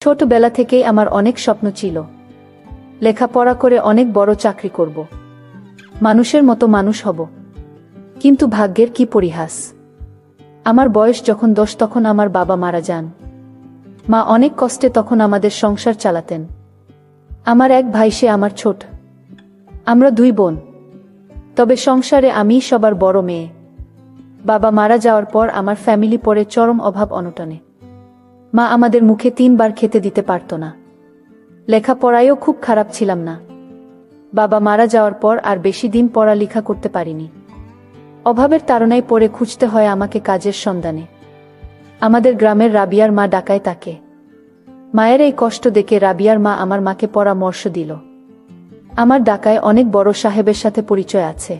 ছোটবেলা থেকেই আমার অনেক স্বপ্ন ছিল, লেখাপড়া করে অনেক বড় চাকরি করব, মানুষের মতো মানুষ হব। কিন্তু ভাগ্যের কি পরিহাস, আমার বয়স যখন 10 তখন আমার বাবা মারা যান। মা অনেক কষ্টে তখন আমাদের সংসার চালাতেন। আমার এক ভাই, সে আমার ছোট, আমরা 2 বোন। তবে সংসারে আমিই সবার বড় মেয়ে। বাবা মারা যাওয়ার পর আমার ফ্যামিলি পড়ে চরম অভাব অনটনে। মা আমাদের মুখে 3 বার খেতে দিতে পারত না। লেখাপড়ায়ও খুব খারাপ ছিলাম না। বাবা মারা যাওয়ার পর আর বেশি দিন পড়ালেখা করতে পারিনি। অভাবের তাড়নায় পড়ে খুঁজতে হয় আমাকে কাজের সন্ধানে। আমাদের গ্রামের রাবিয়ার মা ডাকায় তাকে। মায়ের এই কষ্ট দেখে রাবিয়ার মা আমার মাকে পরামর্শ দিল, আমার ঢাকায় অনেক বড় সাহেবের সাথে পরিচয় আছে,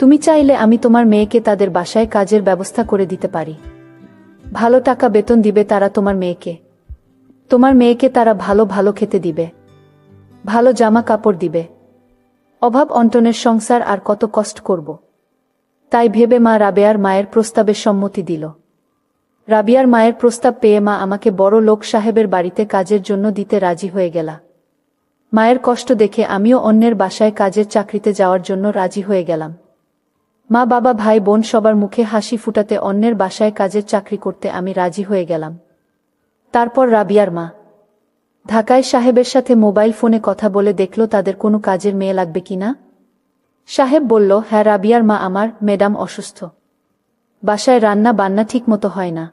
তুমি চাইলে আমি তোমার মেয়েকে তাদের বাসায় কাজের ব্যবস্থা করে দিতে পারি। ভালো টাকা বেতন দিবে তারা তোমার মেয়েকে তারা ভালো ভালো খেতে দিবে, ভালো জামা কাপড় দিবে। অভাব অনটনের সংসার আর কত কষ্ট করব। তাই ভেবে মা রাবেয়ার মায়ের প্রস্তাবে সম্মতি দিল। রাবিয়ার মায়ের প্রস্তাব পেয়ে মা আমাকে বড় লোক সাহেবের বাড়িতে কাজের জন্য দিতে রাজি হয়ে গেল। মায়ের কষ্ট দেখে আমিও অন্যের বাসায় কাজের চাকরিতে যাওয়ার জন্য রাজি হয়ে গেলাম। মা বাবা ভাই বোন সবার মুখে হাসি ফুটাতে অন্যের বাসায় কাজের চাকরি করতে আমি রাজি হয়ে গেলাম। তারপর রাবিয়ার মা ঢাকায় সাহেবের সাথে মোবাইল ফোনে কথা বলে দেখল তাদের কোনো কাজের মেয়ে লাগবে কিনা। সাহেব বলল, হ্যাঁ রাবিয়ার মা, আমার ম্যাডাম অসুস্থ, বাসায় রান্না বান্না ঠিক মতো হয় না,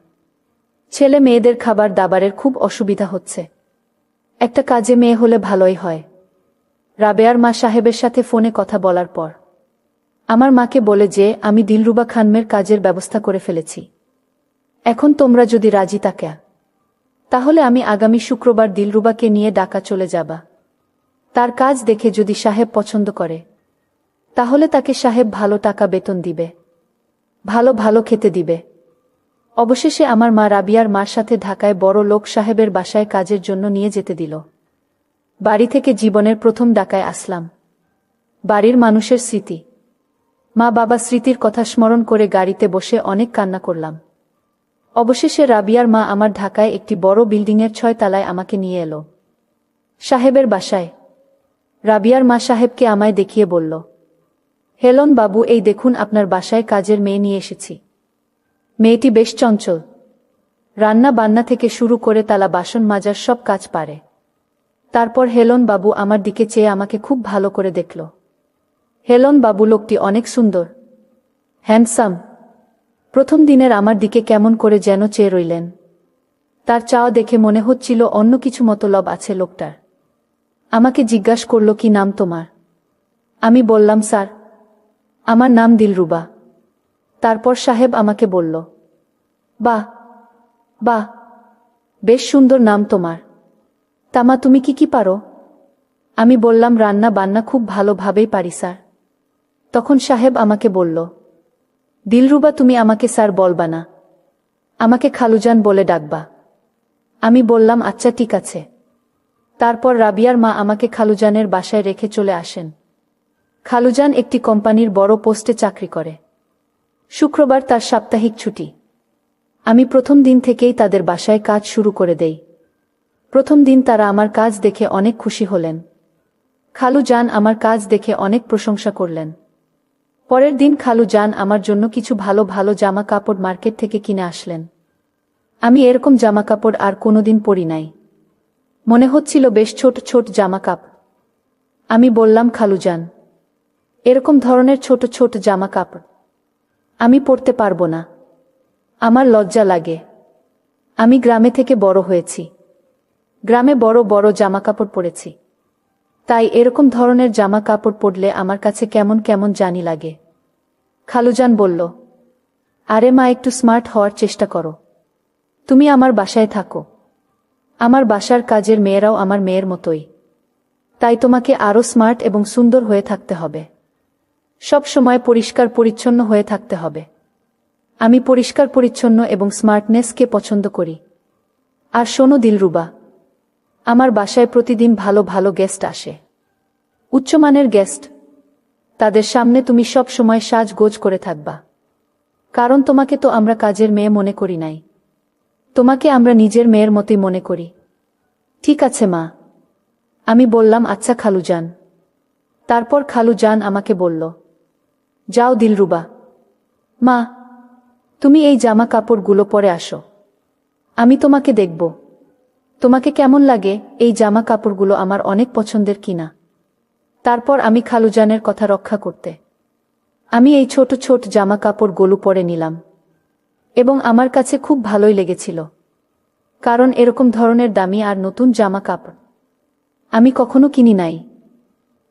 ছেলে মেয়েদের খাবার দাবারের খুব অসুবিধা হচ্ছে, একটা কাজে মেয়ে হলে ভালোই হয়। রাবেয়ার মা সাহেবের সাথে ফোনে কথা বলার পর আমার মাকে বলে যে আমি দিলরুবা খানমের কাজের ব্যবস্থা করে ফেলেছি। এখন তোমরা যদি রাজি থাকো তাহলে আমি আগামী শুক্রবার দিলরুবাকে নিয়ে ঢাকা চলে যাবা। তার কাজ দেখে যদি সাহেব পছন্দ করে তাহলে তাকে সাহেব ভালো টাকা বেতন দিবে, ভালো ভালো খেতে দিবে। অবশেষে আমার মা রাবিয়ার মার সাথে ঢাকায় বড় লোক সাহেবের বাসায় কাজের জন্য নিয়ে যেতে দিল। বাড়ি থেকে জীবনের প্রথম ঢাকায় আসলাম। বাড়ির মানুষের স্মৃতি, মা বাবা স্মৃতির কথা স্মরণ করে গাড়িতে বসে অনেক কান্না করলাম। অবশেষে রাবিয়ার মা আমার ঢাকায় একটি বড় বিল্ডিংয়ের 6 তলায় আমাকে নিয়ে এলো, সাহেবের বাসায়। রাবিয়ার মা সাহেবকে আমায় দেখিয়ে বলল, হেলন বাবু, এই দেখুন আপনার বাসায় কাজের মেয়ে নিয়ে এসেছি। মেয়েটি বেশ চঞ্চল, রান্না বান্না থেকে শুরু করে তালা বাসন মাজার সব কাজ পারে। তারপর হেলন বাবু আমার দিকে চেয়ে আমাকে খুব ভালো করে দেখল। হেলন বাবু লোকটি অনেক সুন্দর, হ্যান্ডসাম। প্রথম দিনের আমার দিকে কেমন করে যেন চেয়ে রইলেন। তার চাওয়া দেখে মনে হচ্ছিল অন্য কিছু মতলব আছে লোকটার। আমাকে জিজ্ঞাসা করল, কি নাম তোমার? আমি বললাম, স্যার, আমার নাম দিলরুবা। তারপর সাহেব আমাকে বলল, বাহ বাহ, বেশ সুন্দর নাম তোমার। তামা তুমি কি পারো? আমি বললাম, রান্না বান্না খুব ভালোভাবেই পারি স্যার। তখন সাহেব আমাকে বলল, দিলরুবা, তুমি আমাকে স্যার বলবা না, আমাকে খালুজান বলে ডাকবা। আমি বললাম, আচ্ছা ঠিক আছে। তারপর রাবিয়ার মা আমাকে খালুজানের বাসায় রেখে চলে আসেন। খালুজান একটি কোম্পানির বড় পোস্টে চাকরি করে। শুক্রবার তার সাপ্তাহিক ছুটি। আমি প্রথম দিন থেকেই তাদের বাসায় কাজ শুরু করে দেই। প্রথম দিন তারা আমার কাজ দেখে অনেক খুশি হলেন। খালুজান আমার কাজ দেখে অনেক প্রশংসা করলেন। পরের দিন খালুজান আমার জন্য কিছু ভালো ভালো জামা কাপড় মার্কেট থেকে কিনে আসলেন। আমি এরকম জামা কাপড় আর কোনোদিন পরি নাই, মনে হচ্ছিল বেশ ছোট ছোট জামা কাপড়। আমি বললাম, খালুজান, এরকম ধরনের ছোট ছোট জামা কাপড় আমি পরতে পারবো না, আমার লজ্জা লাগে। আমি গ্রামে থেকে বড় হয়েছি, গ্রামে বড় বড় জামা কাপড় পরেছি, তাই এরকম ধরনের জামা কাপড় পরলে আমার কাছে কেমন কেমন জানি লাগে। খালুজান বলল, আরে মা, একটু স্মার্ট হওয়ার চেষ্টা করো। তুমি আমার বাসায় থাকো, আমার বাসার কাজের মেয়েরাও আমার মেয়ের মতোই, তাই তোমাকে আরও স্মার্ট এবং সুন্দর হয়ে থাকতে হবে। সব সময় পরিষ্কার পরিচ্ছন্ন হয়ে থাকতে হবে। আমি পরিষ্কার পরিচ্ছন্ন এবং স্মার্টনেসকে পছন্দ করি। আর শোনো দিলরুবা, আমার বাসায় প্রতিদিন ভালো ভালো গেস্ট আসে, উচ্চমানের গেস্ট। তাদের সামনে তুমি সব সময় সাজগোজ করে থাকবা, কারণ তোমাকে তো আমরা কাজের মেয়ে মনে করি নাই, তোমাকে আমরা নিজের মেয়ের মতোই মনে করি। ঠিক আছে মা। আমি বললাম আচ্ছা খালুজান। তারপর খালুজান আমাকে বলল, যাও দিলরুবা, মা তুমি এই জামা কাপড়গুলো পরে আসো, আমি তোমাকে দেখব। তোমাকে কেমন লাগে? এই জামা কাপড়গুলো আমার অনেক পছন্দের কিনা। তারপর আমি খালুজানের কথা রক্ষা করতে আমি এই ছোট ছোট জামা কাপড়গুলো পরে নিলাম, এবং আমার কাছে খুব ভালোই লেগেছিল, কারণ এরকম ধরনের দামি আর নতুন জামা কাপড় আমি কখনো কিনি নাই।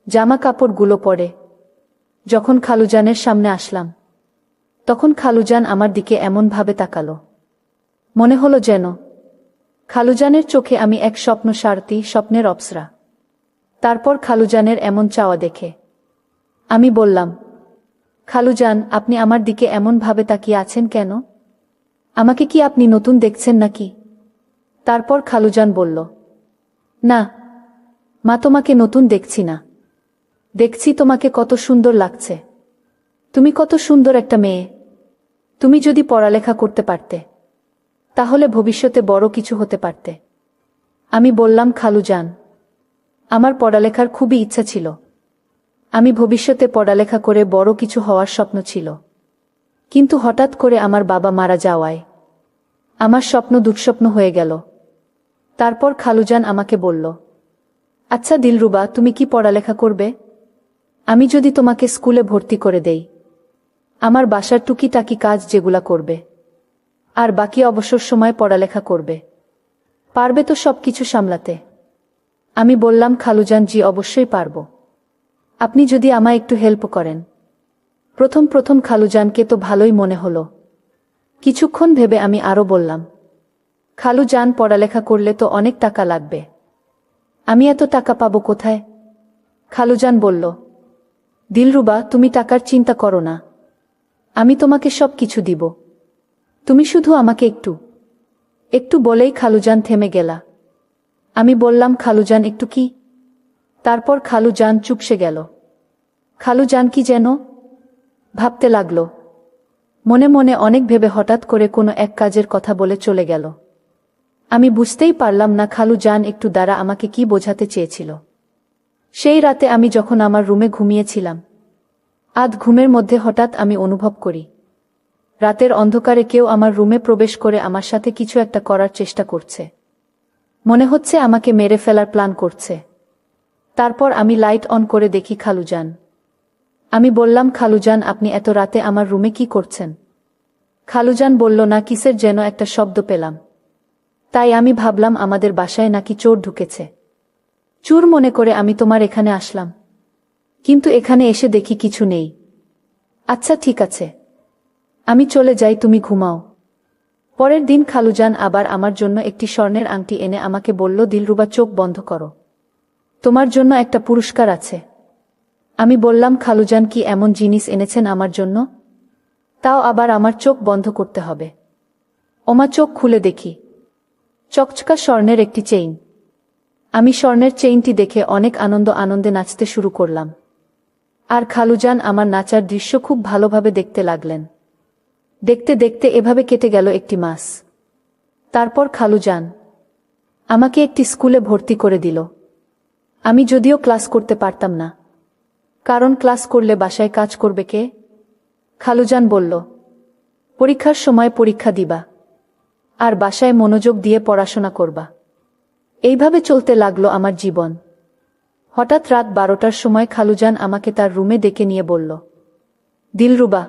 জামা কাপড়গুলো পরে যখন খালুজানের সামনে আসলাম, তখন খালুজান আমার দিকে এমনভাবে তাকালো, মনে হলো যেন খালুজানের চোখে আমি এক স্বপ্ন সারথি, স্বপ্নের অপ্সরা। তারপর খালুজানের এমন চাওয়া দেখে আমি বললাম, খালুজান আপনি আমার দিকে এমনভাবে তাকিয়ে আছেন কেন? আমাকে কি আপনি নতুন দেখছেন নাকি? তারপর খালুজান বলল, না মা, তোমাকে নতুন দেখছি না, দেখছি তোমাকে কত সুন্দর লাগছে। তুমি কত সুন্দর একটা মেয়ে। তুমি যদি পড়ালেখা করতে পারতে, তাহলে ভবিষ্যতে বড় কিছু হতে পারতে। আমি বললাম, খালুজান আমার পড়ালেখার খুবই ইচ্ছা ছিল। আমি ভবিষ্যতে পড়ালেখা করে বড় কিছু হওয়ার স্বপ্ন ছিল, কিন্তু হঠাৎ করে আমার বাবা মারা যাওয়ায় আমার স্বপ্ন দুঃস্বপ্ন হয়ে গেল। তারপর খালুজান আমাকে বলল, আচ্ছা দিলরুবা, তুমি কি পড়ালেখা করবে? আমি যদি তোমাকে স্কুলে ভর্তি করে দেই, আমার বাসার টুকিটাকি কাজ যেগুলা করবে, আর বাকি অবসর সময় পড়ালেখা করবে, পারবে তো সব কিছু সামলাতে? আমি বললাম, খালুজান জি অবশ্যই পারব, আপনি যদি আমায় একটু হেল্প করেন। প্রথম প্রথম খালুজানকে তো ভালোই মনে হলো। কিছুক্ষণ ভেবে আমি আরও বললাম, খালুজান পড়ালেখা করলে তো অনেক টাকা লাগবে, আমি এত টাকা পাবো কোথায়? খালুজান বলল, দিলরুবা তুমি টাকার চিন্তা করো না, আমি তোমাকে সব কিছু দিব, তুমি শুধু আমাকে একটু একটু বলেই খালুজান থেমে গেলা। আমি বললাম, খালুজান একটু কি? তারপর খালুজান চুপসে গেল। খালুজান কি যেন ভাবতে লাগল, মনে মনে অনেক ভেবে হঠাৎ করে কোনো এক কাজের কথা বলে চলে গেল। আমি বুঝতেই পারলাম না খালুজান একটু দ্বারা আমাকে কি বোঝাতে চেয়েছিল। সেই রাতে আমি যখন আমার রুমে ঘুমিয়েছিলাম, আধ ঘুমের মধ্যে হঠাৎ আমি অনুভব করি রাতের অন্ধকারে কেউ আমার রুমে প্রবেশ করে আমার সাথে কিছু একটা করার চেষ্টা করছে। মনে হচ্ছে আমাকে মেরে ফেলার প্ল্যান করছে। তারপর আমি লাইট অন করে দেখি খালুজান। আমি বললাম, খালুজান আপনি এত রাতে আমার রুমে কি করছেন? খালুজান বলল, না, কিসের যেন একটা শব্দ পেলাম, তাই আমি ভাবলাম আমাদের বাসায় নাকি চোর ঢুকেছে। চোর মনে করে আমি তোমার এখানে আসলাম, কিন্তু এখানে এসে দেখি কিছু নেই। আচ্ছা ঠিক আছে, আমি চলে যাই, তুমি ঘুমাও। পরের দিন খালুজান আবার আমার জন্য একটি স্বর্ণের আংটি এনে আমাকে বলল, দিলরুবা চোখ বন্ধ করো, তোমার জন্য একটা পুরস্কার আছে। আমি বললাম, খালুজান কি এমন জিনিস এনেছেন আমার জন্য? তাও আবার আমার চোখ বন্ধ করতে হবে? ওমা, চোখ খুলে দেখি চকচকা স্বর্ণের একটি চেইন। আমি স্বর্ণের চেইনটি দেখে অনেক আনন্দে নাচতে শুরু করলাম, আর খালুজান আমার নাচার দৃশ্য খুব ভালোভাবে দেখতে লাগলেন। দেখতে দেখতে এভাবে কেটে গেল একটি মাস। তারপর খালুজান আমাকে একটি স্কুলে ভর্তি করে দিল। আমি যদিও ক্লাস করতে পারতাম না, কারণ ক্লাস করলে বাসায় কাজ করবে কে? খালুজান বলল, পরীক্ষার সময় পরীক্ষা দিবা, আর বাসায় মনোযোগ দিয়ে পড়াশোনা করবা। এইভাবে চলতে লাগলো আমার জীবন। হঠাৎ রাত 12টার সময় খালুজান আমাকে তার রুমে ডেকে নিয়ে বলল, দিলরুবা,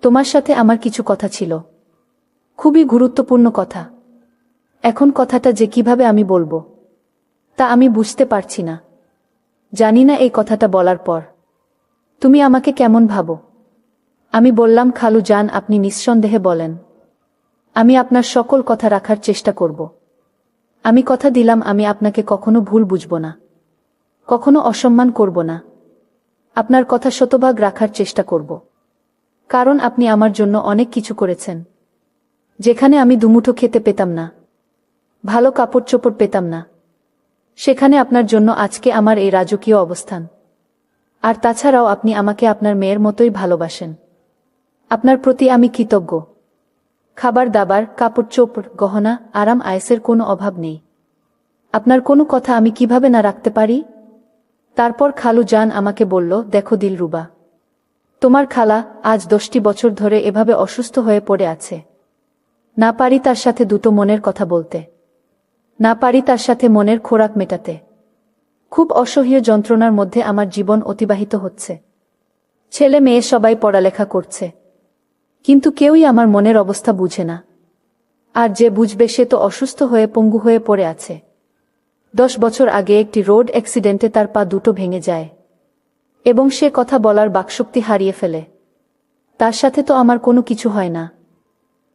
তোমার সাথে আমার কিছু কথা ছিল, খুবই গুরুত্বপূর্ণ কথা। এখন কথাটা যে কিভাবে আমি বলবো তা আমি বুঝতে পারছি না। জানি না এই কথাটা বলার পর তুমি আমাকে কেমন ভাবো। আমি বললাম, খালুজান আপনি নিঃসন্দেহে বলেন, আমি আপনার সকল কথা রাখার চেষ্টা করব। আমি কথা দিলাম আমি আপনাকে কখনো ভুল বুঝব না, কখনো অসম্মান করব না। আপনার কথা শতভাগ রাখার চেষ্টা করব, কারণ আপনি আমার জন্য অনেক কিছু করেছেন। যেখানে আমি দুমুঠো খেতে পেতাম না, ভালো কাপড় চোপড় পেতাম না, সেখানে আপনার জন্য আজকে আমার এই রাজকীয় অবস্থান। আর তাছাড়াও আপনি আমাকে আপনার মেয়ের মতোই ভালোবাসেন। আপনার প্রতি আমি কৃতজ্ঞ। খাবার দাবার, কাপড় চোপড়, গহনা, আরাম আয়েসের কোনো অভাব নেই। আপনার কোনো কথা আমি কিভাবে না রাখতে পারি? তারপর খালু জান আমাকে বলল, দেখো দিলরুবা, তোমার খালা আজ 10টি বছর ধরে এভাবে অসুস্থ হয়ে পড়ে আছে। না পারি তার সাথে দুটো মনের কথা বলতে, না পারি তার সাথে মনের খোরাক মেটাতে। খুব অসহ্য যন্ত্রণার মধ্যে আমার জীবন অতিবাহিত হচ্ছে। ছেলে মেয়ে সবাই পড়ালেখা করছে, কিন্তু কেউই আমার মনের অবস্থা বুঝে না। আর যে বুঝবে সে তো অসুস্থ হয়ে পঙ্গু হয়ে পড়ে আছে। 10 বছর আগে একটি রোড অ্যাক্সিডেন্টে তার পা দুটো ভেঙে যায় এবং সে কথা বলার বাকশক্তি হারিয়ে ফেলে। তার সাথে তো আমার কোনো কিছু হয় না।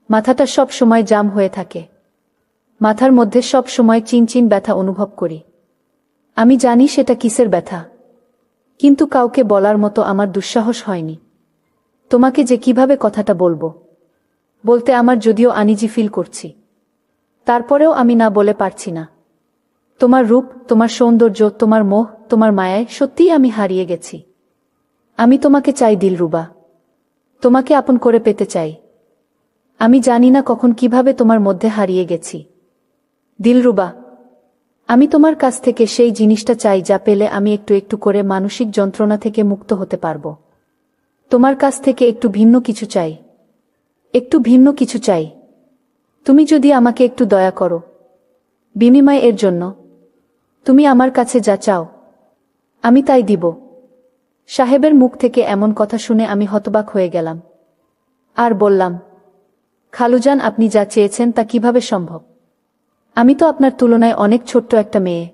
মাথাটা সব সময় জাম হয়ে থাকে, মাথার মধ্যে সব সময় চিনচিন ব্যথা অনুভব করি। আমি জানি সেটা কিসের ব্যথা, কিন্তু কাউকে বলার মতো আমার দুঃসাহস হয়নি। তোমাকে যে কিভাবে কথাটা বলতে আমার যদিও আনিজি ফিল করছি, তারপরেও আমি না বলে পারছি না। তোমার রূপ, তোমার সৌন্দর্য, তোমার মোহ, তোমার মায়ায় সত্যিই আমি হারিয়ে গেছি। আমি তোমাকে চাই দিলরুবা, তোমাকে আপন করে পেতে চাই। আমি জানি না কখন কিভাবে তোমার মধ্যে হারিয়ে গেছি। দিলরুবা, আমি তোমার কাছ থেকে সেই জিনিসটা চাই যা পেলে আমি একটু একটু করে মানসিক যন্ত্রণা থেকে মুক্ত হতে পারব। তোমার কাছ থেকে একটু ভিন্ন কিছু চাই, একটু ভিন্ন কিছু চাই। তুমি যদি আমাকে একটু দয়া করো, বিনিময় এর জন্য তুমি আমার কাছে যা চাও আমি তাই দিব। সাহেবের মুখ থেকে এমন কথা শুনে আমি হতবাক হয়ে গেলাম আর বললাম, খালুজান, আপনি যা চেয়েছেন তা কিভাবে সম্ভব? আমি তো আপনার তুলনায় অনেক ছোট্ট একটা মেয়ে,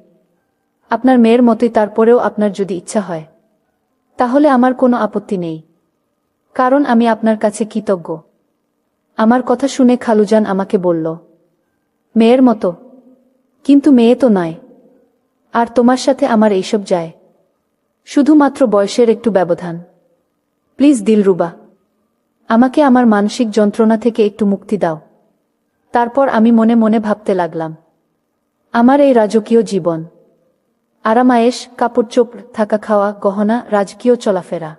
আপনার মেয়ের মতোই। তারপরেও আপনার যদি ইচ্ছা হয় তাহলে আমার কোনো আপত্তি নেই, কারণ আমি আপনার কাছে কৃতজ্ঞ। আমার কথা শুনে খালুজান আমাকে বলল, মেয়ের মতো? কিন্তু মেয়ে তো নয়, আর তোমার সাথে আমার এইসব যায়? শুধুমাত্র বয়সের একটু ব্যবধান। প্লিজ দিলরুবা, আমাকে আমার মানসিক যন্ত্রণা থেকে একটু মুক্তি দাও। তারপর আমি মনে মনে ভাবতে লাগলাম, আমার এই রাজকীয় জীবন, আরামায়েশ, কাপড় চোপড়, থাকা খাওয়া, গহনা, রাজকীয় চলাফেরা,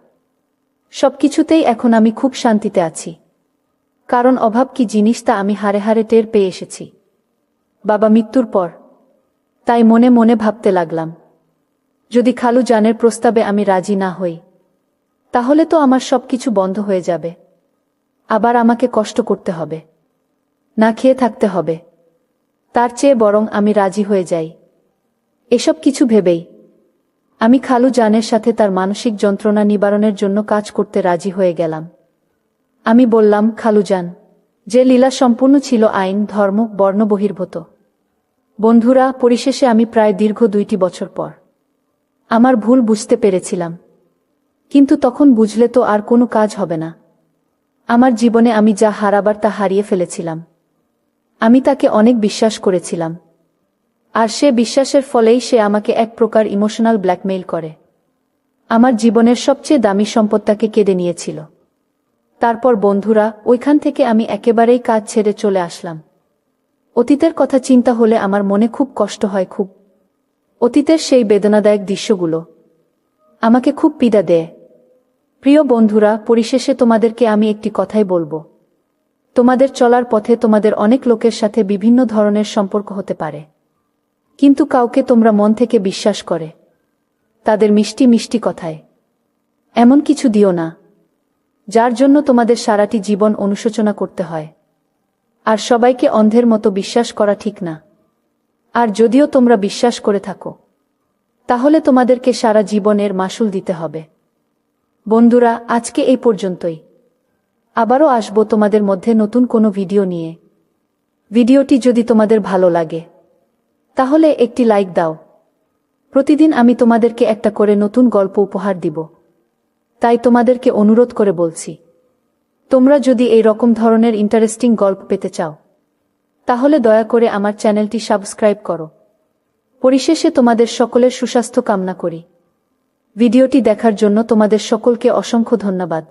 সবকিছুতেই এখন আমি খুব শান্তিতে আছি। কারণ অভাব কি জিনিস তা আমি হারে হারে টের পেয়ে এসেছি বাবা মৃত্যুর পর। তাই মনে মনে ভাবতে লাগলাম, যদি খালু জানের প্রস্তাবে আমি রাজি না হই তাহলে তো আমার সবকিছু বন্ধ হয়ে যাবে। আবার আমাকে কষ্ট করতে হবে, না খেয়ে থাকতে হবে। তার চেয়ে বরং আমি রাজি হয়ে যাই। এসব কিছু ভেবেই আমি খালু জানের সাথে তার মানসিক যন্ত্রণা নিবারণের জন্য কাজ করতে রাজি হয়ে গেলাম। আমি বললাম, খালুজান, যে লীলা সম্পূর্ণ ছিল আইন, ধর্ম, বর্ণ বহির্ভূত। বন্ধুরা, পরিশেষে আমি প্রায় দীর্ঘ 2টি বছর পর আমার ভুল বুঝতে পেরেছিলাম, কিন্তু তখন বুঝলে তো আর কোনো কাজ হবে না। আমার জীবনে আমি যা হারাবার তা হারিয়ে ফেলেছিলাম। আমি তাকে অনেক বিশ্বাস করেছিলাম, আর সে বিশ্বাসের ফলেই সে আমাকে এক প্রকার ইমোশনাল ব্ল্যাকমেইল করে আমার জীবনের সবচেয়ে দামি সম্পদটাকে কেড়ে নিয়েছিল। তারপর বন্ধুরা, ওইখান থেকে আমি একেবারেই কাজ ছেড়ে চলে আসলাম। অতীতের কথা চিন্তা হলে আমার মনে খুব কষ্ট হয়। খুব অতীতের সেই বেদনাদায়ক দৃশ্যগুলো আমাকে খুব পীড়া দেয়। প্রিয় বন্ধুরা, পরিশেষে তোমাদেরকে আমি একটি কথাই বলবো, তোমাদের চলার পথে তোমাদের অনেক লোকের সাথে বিভিন্ন ধরনের সম্পর্ক হতে পারে, কিন্তু কাউকে তোমরা মন থেকে বিশ্বাস করে তাদের মিষ্টি মিষ্টি কথায় এমন কিছু দিও না যার জন্য তোমাদের সারাটি জীবন অনুশোচনা করতে হয়। আর সবাইকে অন্ধের মতো বিশ্বাস করা ঠিক না। আর যদিও তোমরা বিশ্বাস করে থাকো তাহলে তোমাদেরকে সারা জীবনের মাসুল দিতে হবে। বন্ধুরা, আজকে এই পর্যন্তই। আবারও আসবো তোমাদের মধ্যে নতুন কোনো ভিডিও নিয়ে। ভিডিওটি যদি তোমাদের ভালো লাগে তাহলে একটি লাইক দাও। প্রতিদিন আমি তোমাদেরকে একটা করে নতুন গল্প উপহার দিব, তাই তোমাদেরকে অনুরোধ করে বলছি, তোমরা যদি এই রকম ধরনের ইন্টারেস্টিং গল্প পেতে চাও তাহলে দয়া করে আমার চ্যানেলটি সাবস্ক্রাইব করো। পরিশেষে তোমাদের সকলের সুস্বাস্থ্য কামনা করি। ভিডিওটি দেখার জন্য তোমাদের সকলকে অসংখ্য ধন্যবাদ।